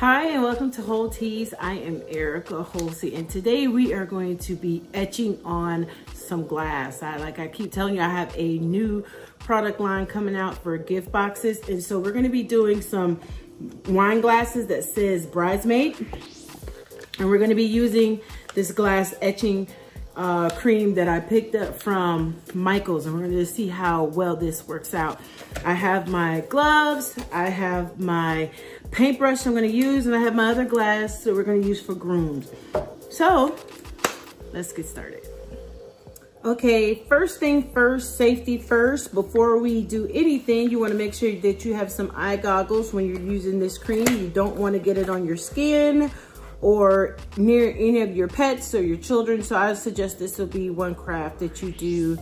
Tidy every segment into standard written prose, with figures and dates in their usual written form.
Hi and welcome to Whole Teas. I am Erica Holsey and today we are going to be etching on some glass. Like I keep telling you, I have a new product line coming out for gift boxes, and so we're going to be doing some wine glasses that says bridesmaid, and we're going to be using this glass etching cream that I picked up from Michael's, and we're going to see how well this works out. I have my gloves, I have my paintbrush I'm going to use, and I have my other glass that we're going to use for grooms. So let's get started. Okay, first thing first, safety first. Before we do anything, you want to make sure that you have some eye goggles when you're using this cream. You don't want to get it on your skin or near any of your pets or your children. So I suggest this will be one craft that you do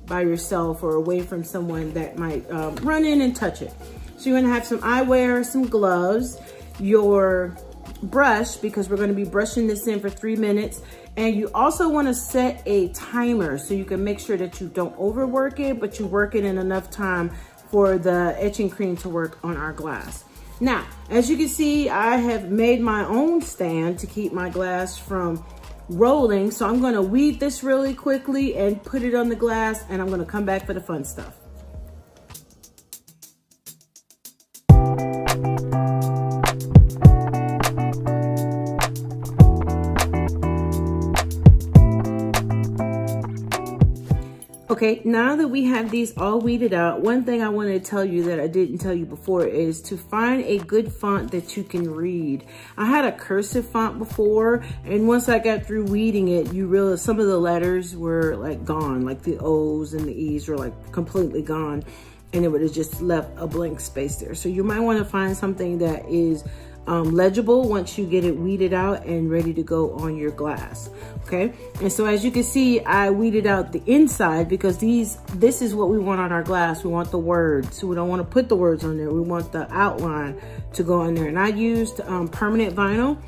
by yourself or away from someone that might run in and touch it. So you're gonna have some eyewear, some gloves, your brush, because we're gonna be brushing this in for 3 minutes. And you also wanna set a timer so you can make sure that you don't overwork it, but you work it in enough time for the etching cream to work on our glass. Now, as you can see, I have made my own stand to keep my glass from rolling. So I'm gonna weed this really quickly and put it on the glass, and I'm gonna come back for the fun stuff. Okay, now that we have these all weeded out, one thing I want to tell you that I didn't tell you before is to find a good font that you can read. I had a cursive font before, and once I got through weeding it, you realize some of the letters were like gone, like the O's and the E's were like completely gone, and it would have just left a blank space there. So you might want to find something that is legible once you get it weeded out and ready to go on your glass. Okay, and so as you can see, I weeded out the inside because this is what we want on our glass. We want the words, so we don't want to put the words on there. We want the outline to go on there. And I used permanent vinyl,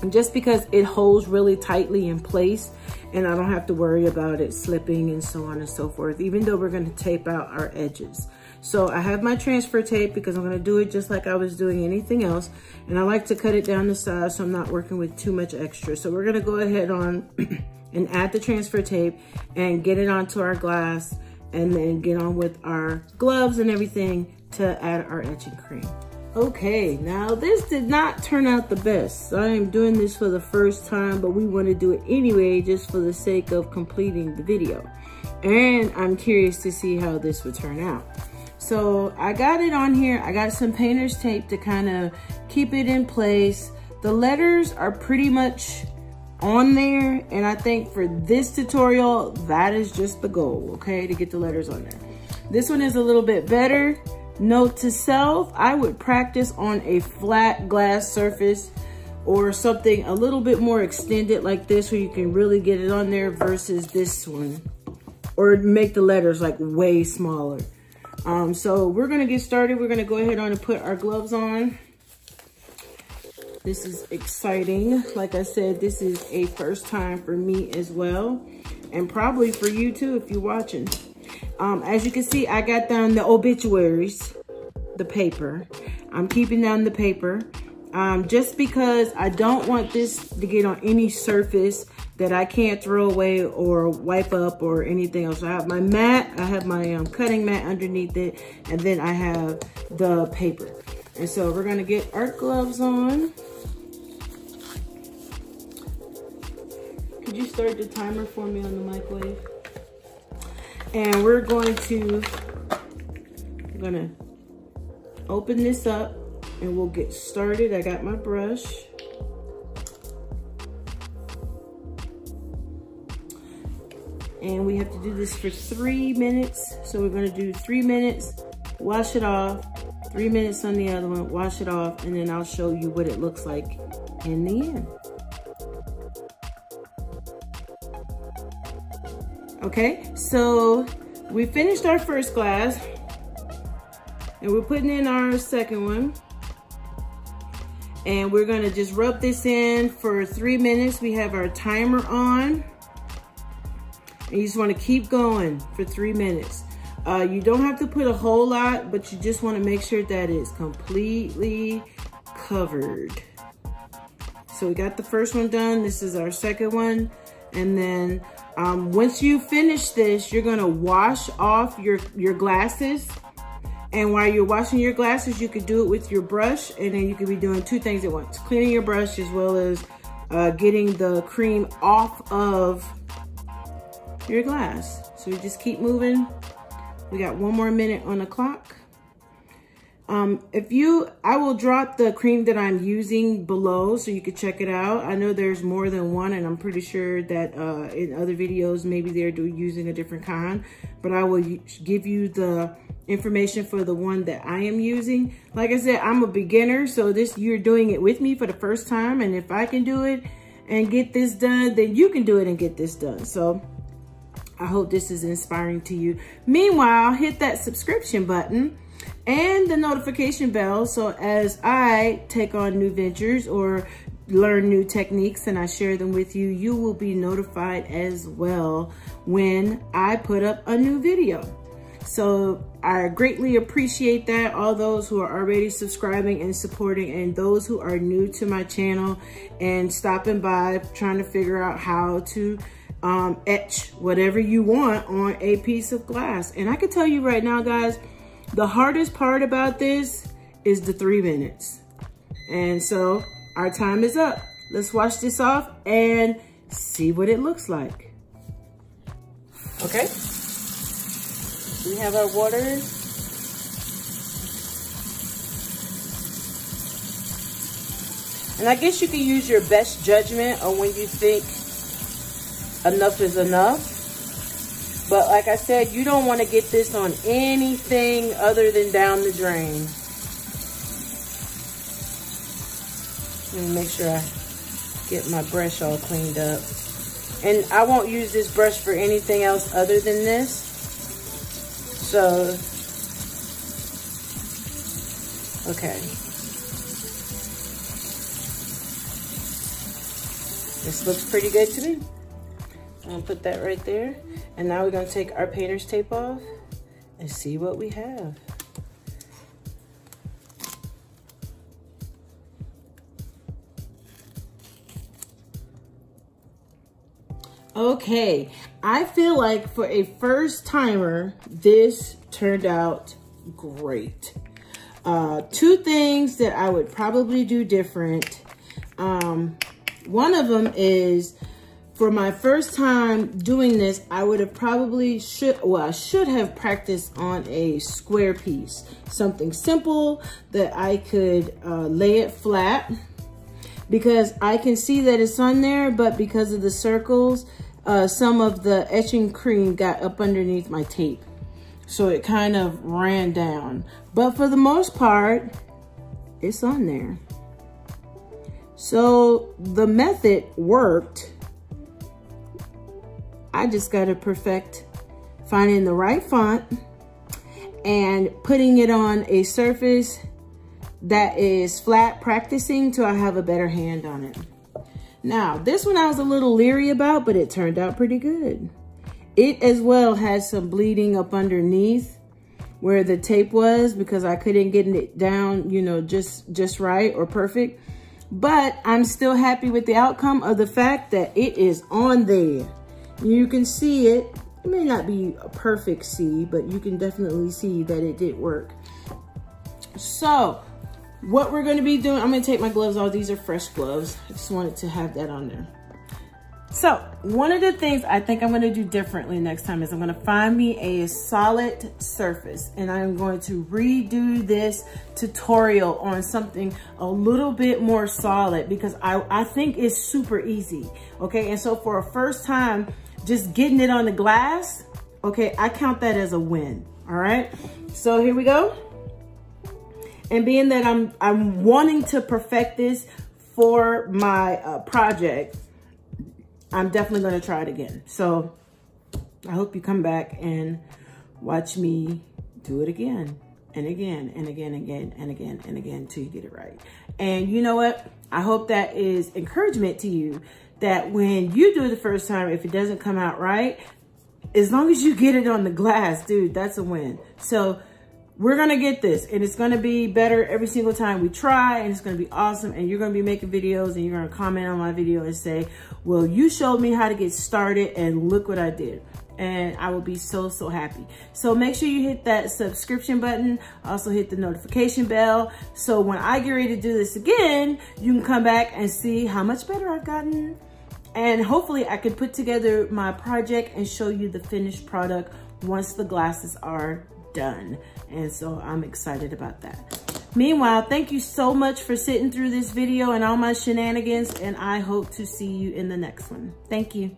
just because it holds really tightly in place and I don't have to worry about it slipping and so on and so forth, even though we're going to tape out our edges. So I have my transfer tape because I'm going to do it just like I was doing anything else. And I like to cut it down the size so I'm not working with too much extra. So we're going to go ahead on and add the transfer tape and get it onto our glass, and then get on with our gloves and everything to add our etching cream. Okay, now this did not turn out the best. I am doing this for the first time, but we want to do it anyway just for the sake of completing the video. And I'm curious to see how this would turn out. So I got it on here. I got some painter's tape to kind of keep it in place. The letters are pretty much on there, and I think for this tutorial, that is just the goal, okay, to get the letters on there. This one is a little bit better. Note to self, I would practice on a flat glass surface or something a little bit more extended like this where you can really get it on there versus this one, or make the letters like way smaller. So we're gonna get started. We're gonna go ahead on and put our gloves on. This is exciting. Like I said, this is a first time for me as well, and probably for you too if you're watching. As you can see, I got down the obituaries, the paper. I'm keeping down the paper just because I don't want this to get on any surface that I can't throw away or wipe up or anything else. I have my mat, I have my cutting mat underneath it, and then I have the paper. And so we're gonna get our gloves on. Could you start the timer for me on the microwave? And we're gonna open this up and we'll get started. I got my brush. And we have to do this for 3 minutes. So we're gonna do 3 minutes, wash it off, 3 minutes on the other one, wash it off, and then I'll show you what it looks like in the end. Okay, so we finished our first glass and we're putting in our second one. And we're gonna just rub this in for 3 minutes. We have our timer on. And you just wanna keep going for 3 minutes. You don't have to put a whole lot, but you just wanna make sure that it's completely covered. So we got the first one done. This is our second one. And then once you finish this, you're gonna wash off your glasses. And while you're washing your glasses, you could do it with your brush, and then you could be doing two things at once. Cleaning your brush as well as getting the cream off of your glass. So we just keep moving. We got 1 more minute on the clock. I will drop the cream that I'm using below so you can check it out. I know there's more than one, and I'm pretty sure that in other videos, maybe they're using a different kind, but I will give you the information for the one that I am using. Like I said, I'm a beginner, so you're doing it with me for the first time, and if I can do it and get this done, then you can do it and get this done. So I hope this is inspiring to you. Meanwhile, hit that subscription button and the notification bell, so as I take on new ventures or learn new techniques and I share them with you, you will be notified as well when I put up a new video. So I greatly appreciate that, all those who are already subscribing and supporting, and those who are new to my channel and stopping by trying to figure out how to etch whatever you want on a piece of glass. And I can tell you right now, guys, the hardest part about this is the 3 minutes. And so our time is up. Let's wash this off and see what it looks like. Okay. We have our water. And I guess you can use your best judgment on when you think enough is enough. But like I said, you don't want to get this on anything other than down the drain. Let me make sure I get my brush all cleaned up. And I won't use this brush for anything else other than this. So, okay. This looks pretty good to me. I'm gonna put that right there. And now we're gonna take our painter's tape off and see what we have. Okay, I feel like for a first timer, this turned out great. 2 things that I would probably do different. One of them is, for my first time doing this, I would have probably I should have practiced on a square piece. Something simple that I could lay it flat, because I can see that it's on there, but because of the circles, some of the etching cream got up underneath my tape. So it kind of ran down. But for the most part, it's on there. So the method worked. I just got to perfect finding the right font and putting it on a surface that is flat, practicing till I have a better hand on it. Now, this one I was a little leery about, but it turned out pretty good. It as well has some bleeding up underneath where the tape was, because I couldn't get it down, you know, just right or perfect. But I'm still happy with the outcome of the fact that it is on there. You can see it. It may not be a perfect see, but you can definitely see that it did work. So what we're gonna be doing, I'm gonna take my gloves off. These are fresh gloves. I just wanted to have that on there. So one of the things I think I'm gonna do differently next time is I'm gonna find me a solid surface, and I'm going to redo this tutorial on something a little bit more solid, because I think it's super easy, okay? And so for a first time, just getting it on the glass, okay, I count that as a win, all right? So here we go. And being that I'm wanting to perfect this for my project, I'm definitely gonna try it again. So I hope you come back and watch me do it again and again and again and again and again and again till you get it right. And you know what? I hope that is encouragement to you, that when you do it the first time, if it doesn't come out right, as long as you get it on the glass, dude, that's a win. So we're gonna get this, and it's gonna be better every single time we try, and it's gonna be awesome. And you're gonna be making videos, and you're gonna comment on my video and say, well, you showed me how to get started, and look what I did. And I will be so, so happy. So make sure you hit that subscription button. Also hit the notification bell. So when I get ready to do this again, you can come back and see how much better I've gotten. And hopefully I can put together my project and show you the finished product once the glasses are done. And so I'm excited about that. Meanwhile, thank you so much for sitting through this video and all my shenanigans, and I hope to see you in the next one. Thank you.